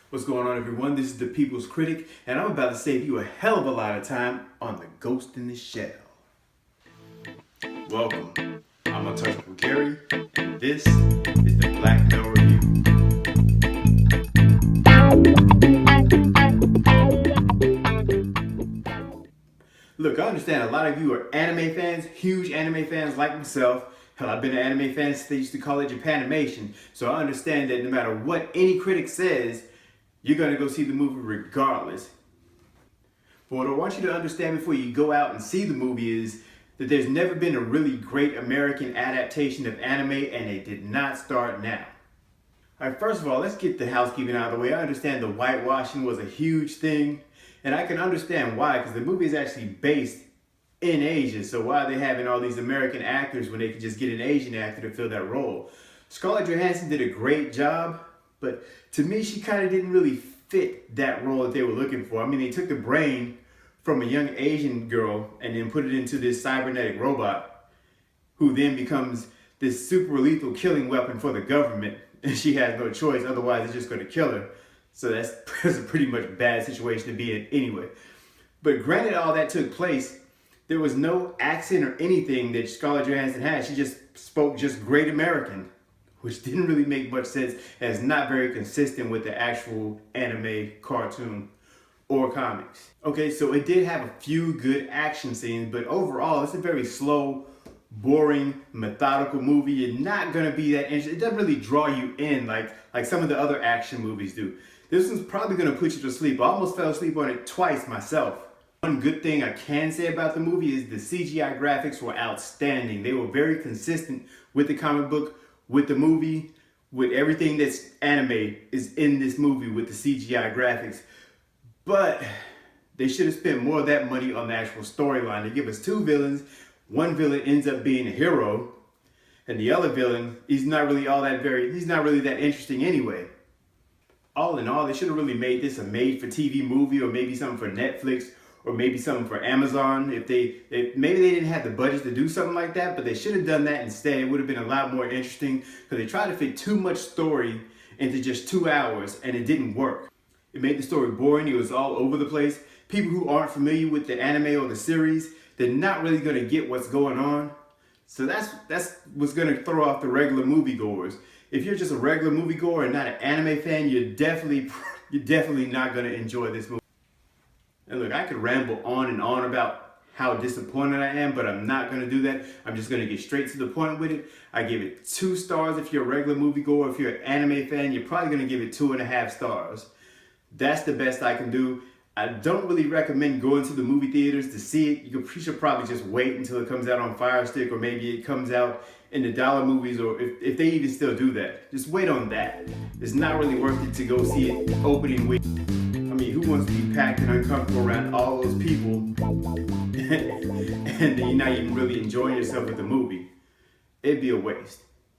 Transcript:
What's going on, everyone? This is the People's Critic, and I'm about to save you a hell of a lot of time on The Ghost in the Shell. Welcome. I'm Untouchable Gary, and this is the Black Belt Review. Look, I understand a lot of you are anime fans, huge anime fans like myself. Hell, I've been an anime fan since they used to call it Japanimation, so I understand that no matter what any critic says, you're going to go see the movie regardless. But what I want you to understand before you go out and see the movie is that there's never been a really great American adaptation of anime, and it did not start now. Alright, first of all, let's get the housekeeping out of the way. I understand the whitewashing was a huge thing, and I can understand why, because the movie is actually based in Asia, so why are they having all these American actors when they could just get an Asian actor to fill that role? Scarlett Johansson did a great job, but to me, she kind of didn't really fit that role that they were looking for. I mean, they took the brain from a young Asian girl and then put it into this cybernetic robot who then becomes this super lethal killing weapon for the government, and she has no choice, otherwise they're just going to kill her. So that's a pretty much bad situation to be in anyway. But granted all that took place, there was no accent or anything that Scarlett Johansson had. She just spoke just great American, which didn't really make much sense and is not very consistent with the actual anime, cartoon, or comics. Okay, so it did have a few good action scenes, but overall it's a very slow, boring, methodical movie. You're not gonna be that interested. It doesn't really draw you in like some of the other action movies do. This one's probably gonna put you to sleep. I almost fell asleep on it twice myself. One good thing I can say about the movie is the CGI graphics were outstanding. They were very consistent with the comic book, with the movie, with everything that's anime is in this movie with the CGI graphics. But they should have spent more of that money on the actual storyline. They give us two villains. One villain ends up being a hero, and the other villain, he's not really that interesting anyway. All in all, they should have really made this a made-for-TV movie, or maybe something for Netflix, or maybe something for Amazon. Maybe they didn't have the budget to do something like that, but they should have done that instead. It would have been a lot more interesting, because they tried to fit too much story into just 2 hours, and it didn't work. It made the story boring. It was all over the place. People who aren't familiar with the anime or the series, they're not really going to get what's going on. So that's what's going to throw off the regular moviegoers. If you're just a regular moviegoer and not an anime fan, you're definitely not going to enjoy this movie. And look, I could ramble on and on about how disappointed I am, but I'm not going to do that. I'm just going to get straight to the point with it. I give it 2 stars if you're a regular moviegoer. If you're an anime fan, you're probably going to give it 2.5 stars. That's the best I can do. I don't really recommend going to the movie theaters to see it. You should probably just wait until it comes out on Fire Stick, or maybe it comes out in the dollar movies, or if they even still do that. Just wait on that. It's not really worth it to go see it opening week. I mean, who wants to be packed and uncomfortable around all those people and then you're not even really enjoying yourself with the movie? It'd be a waste.